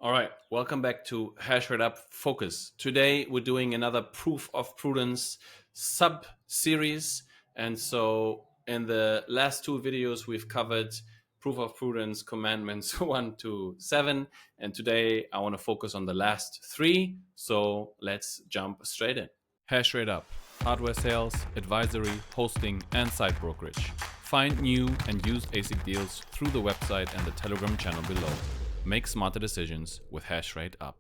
All right, welcome back to HashrateUp Focus. Today we're doing another Proof of Prudence sub-series. And so in the last two videos, we've covered Proof of Prudence commandments 1 to 7. And today I want to focus on the last three. So let's jump straight in. HashrateUp, hardware sales, advisory, hosting, and site brokerage. Find new and used ASIC deals through the website and the Telegram channel below. Make smarter decisions with HashrateUp.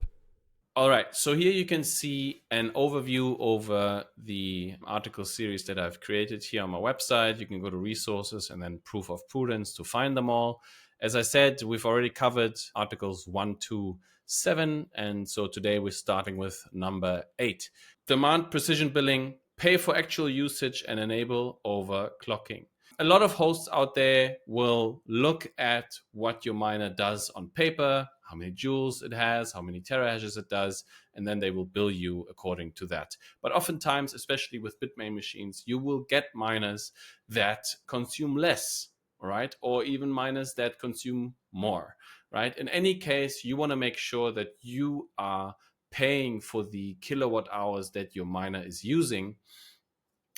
All right, so here you can see an overview over the article series that I've created here on my website. You can go to resources and then Proof of Prudence to find them all. As I said, we've already covered articles 1 to 7, and so today we're starting with number 8. Demand precision billing, pay for actual usage, and enable overclocking. A lot of hosts out there will look at what your miner does on paper, how many joules it has, how many terahashes it does, and then they will bill you according to that. But oftentimes, especially with Bitmain machines, you will get miners that consume less, right? Or even miners that consume more, right? In any case, you want to make sure that you are paying for the kilowatt hours that your miner is using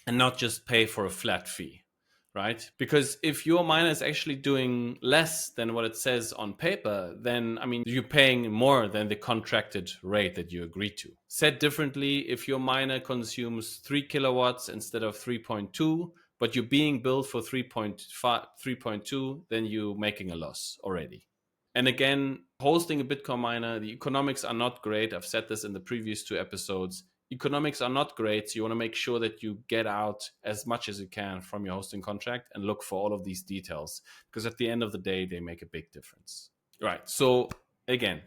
and not just pay for a flat fee, right? Because if your miner is actually doing less than what it says on paper, then, you're paying more than the contracted rate that you agreed to. Said differently, if your miner consumes 3 kilowatts instead of 3.2, but you're being billed for 3.2, then you're making a loss already. And again, hosting a Bitcoin miner, the economics are not great. I've said this in the previous two episodes. Economics are not great, so you want to make sure that you get out as much as you can from your hosting contract and look for all of these details, because at the end of the day, they make a big difference. Right, so again,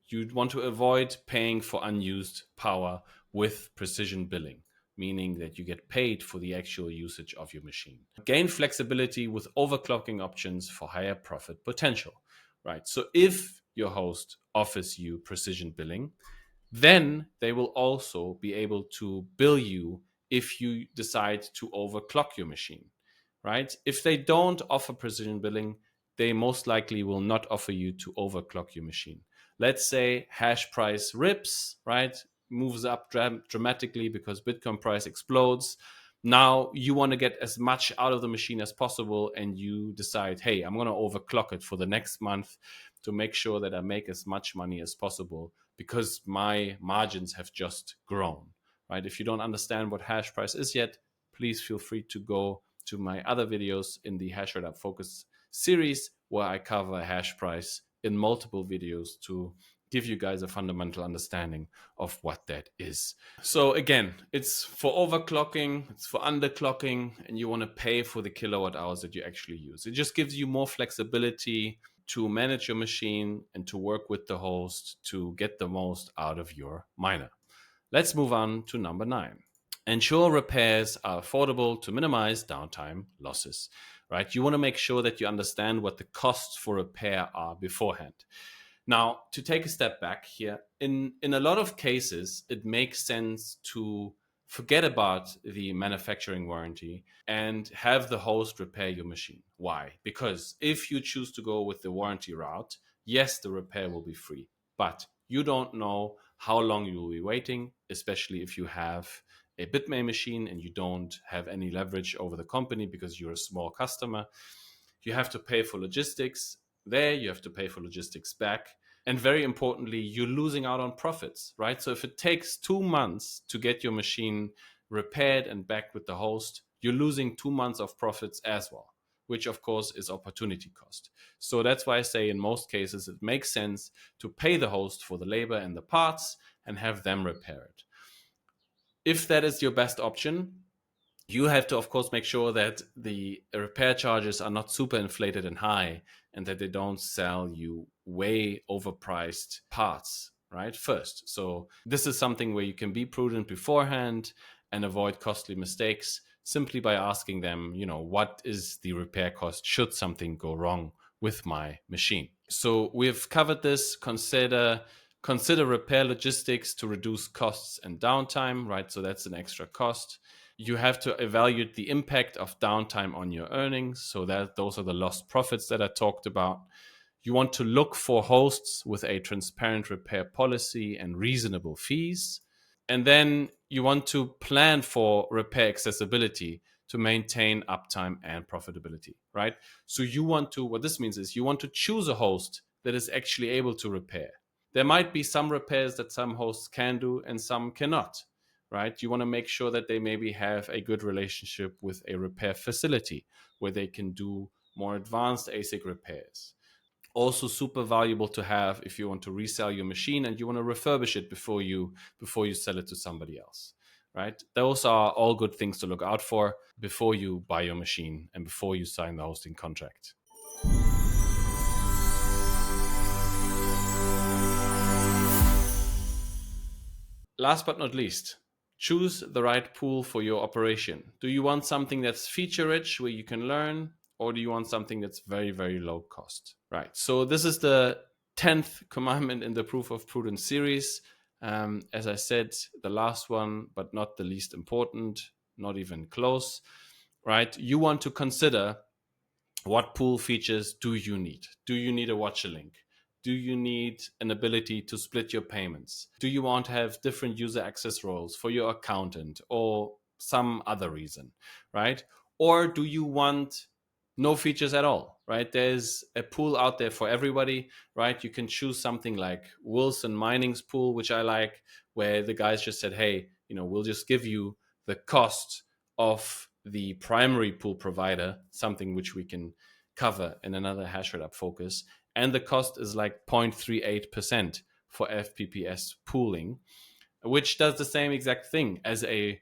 you want to avoid paying for unused power with precision billing, meaning that you get paid for the actual usage of your machine. Gain flexibility with overclocking options for higher profit potential. Right, so if your host offers you precision billing, then they will also be able to bill you if you decide to overclock your machine, right? If they don't offer precision billing, they most likely will not offer you to overclock your machine. Let's say hash price rips, right? Moves up dramatically because Bitcoin price explodes. Now you want to get as much out of the machine as possible, and you decide, hey, I'm going to overclock it for the next month to make sure that I make as much money as possible because my margins have just grown, right? If you don't understand what hash price is yet, please feel free to go to my other videos in the HashrateUp Focus series, where I cover hash price in multiple videos to give you guys a fundamental understanding of what that is. So again, it's for overclocking, it's for underclocking, and you want to pay for the kilowatt hours that you actually use. It just gives you more flexibility to manage your machine and to work with the host to get the most out of your miner. Let's move on to number 9. Ensure repairs are affordable to minimize downtime losses, right? You want to make sure that you understand what the costs for repair are beforehand. Now, to take a step back here, in a lot of cases, it makes sense to forget about the manufacturing warranty and have the host repair your machine. Why? Because if you choose to go with the warranty route, yes, the repair will be free, but you don't know how long you will be waiting, especially if you have a Bitmain machine and you don't have any leverage over the company because you're a small customer. You have to pay for logistics there, you have to pay for logistics back. And very importantly, you're losing out on profits, right? So if it takes 2 months to get your machine repaired and back with the host, you're losing 2 months of profits as well, which of course is opportunity cost. So that's why I say in most cases, it makes sense to pay the host for the labor and the parts and have them repair it. If that is your best option, you have to, of course, make sure that the repair charges are not super inflated and high and that they don't sell you way overpriced parts, right? First. So this is something where you can be prudent beforehand and avoid costly mistakes simply by asking them, what is the repair cost should something go wrong with my machine? So we've covered this. Consider repair logistics to reduce costs and downtime, right? So that's an extra cost. You have to evaluate the impact of downtime on your earnings. So that those are the lost profits that I talked about. You want to look for hosts with a transparent repair policy and reasonable fees. And then you want to plan for repair accessibility to maintain uptime and profitability, right? So you want to, what this means is you want to choose a host that is actually able to repair. There might be some repairs that some hosts can do and some cannot, right? You want to make sure that they maybe have a good relationship with a repair facility where they can do more advanced ASIC repairs. Also super valuable to have if you want to resell your machine and you want to refurbish it before you sell it to somebody else, right? Those are all good things to look out for before you buy your machine and before you sign the hosting contract. Last but not least, choose the right pool for your operation. Do you want something that's feature rich where you can learn, or do you want something that's very, very low cost? Right. So this is the 10th commandment in the Proof of Prudence series. As I said, the last one, but not the least important, not even close, right? You want to consider what pool features do you need? Do you need a watcher link? Do you need an ability to split your payments? Do you want to have different user access roles for your accountant or some other reason, right? Or do you want no features at all, right? There's a pool out there for everybody, right? You can choose something like Wilson Mining's pool, which I like, where the guys just said, hey, we'll just give you the cost of the primary pool provider, something which we can cover in another HashrateUp Focus. And the cost is like 0.38% for FPPS pooling, which does the same exact thing as a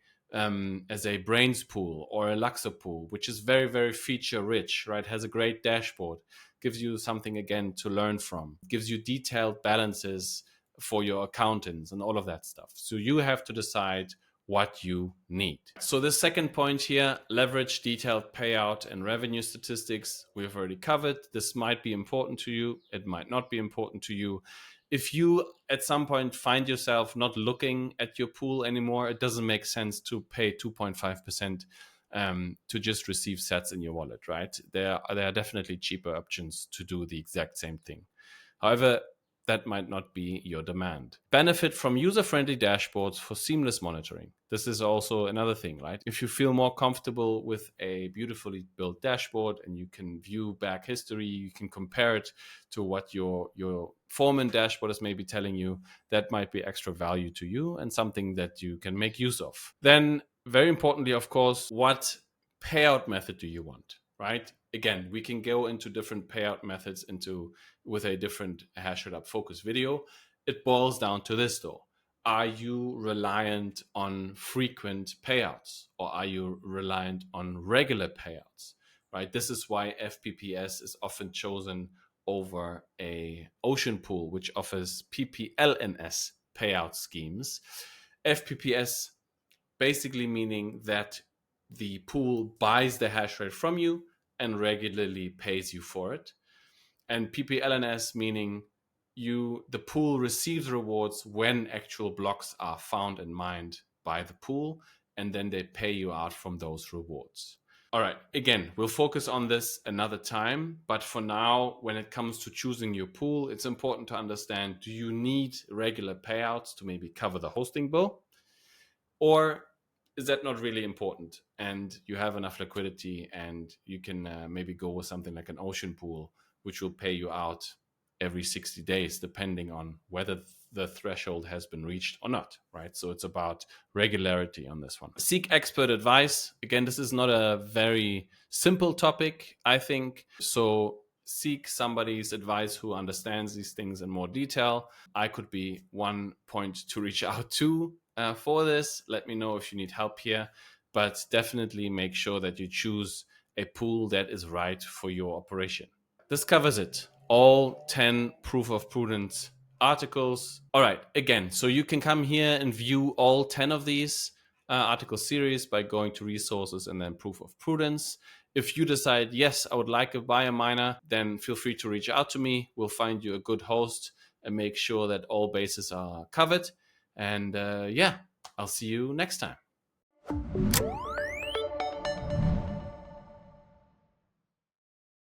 Brains pool or a Luxor pool, which is very, very feature rich, right? Has a great dashboard, gives you something again to learn from, gives you detailed balances for your accountants and all of that stuff. So you have to decide what you need. So the second point here, leverage detailed payout and revenue statistics, we've already covered. This might be important to you. It might not be important to you. If you at some point find yourself not looking at your pool anymore, it doesn't make sense to pay 2.5% to just receive sats in your wallet, right? There are definitely cheaper options to do the exact same thing. However, that might not be your demand. Benefit from user-friendly dashboards for seamless monitoring. This is also another thing, right? If you feel more comfortable with a beautifully built dashboard and you can view back history, you can compare it to what your foreman dashboard is maybe telling you, that might be extra value to you and something that you can make use of. Then, very importantly, of course, what payout method do you want, right? Again, we can go into different payout methods with a different HashrateUp Focus video. It boils down to this though. Are you reliant on frequent payouts or are you reliant on regular payouts, right? This is why FPPS is often chosen over a ocean pool, which offers PPLNS payout schemes. FPPS basically meaning that the pool buys the hash rate from you and regularly pays you for it. And PPLNS meaning the pool receives rewards when actual blocks are found and mined by the pool, and then they pay you out from those rewards. All right, again, we'll focus on this another time, but for now, when it comes to choosing your pool, it's important to understand, do you need regular payouts to maybe cover the hosting bill? Or is that not really important and you have enough liquidity and you can maybe go with something like an ocean pool, which will pay you out every 60 days, depending on whether the threshold has been reached or not, right? So it's about regularity on this one. Seek expert advice. Again, this is not a very simple topic, I think. So seek somebody's advice who understands these things in more detail. I could be one point to reach out to for this. Let me know if you need help here, but definitely make sure that you choose a pool that is right for your operation. This covers it. All 10 Proof of Prudence articles. All right, again, so you can come here and view all 10 of these article series by going to resources and then Proof of Prudence. If you decide, yes, I would like to buy a miner, then feel free to reach out to me. We'll find you a good host and make sure that all bases are covered. And yeah, I'll see you next time.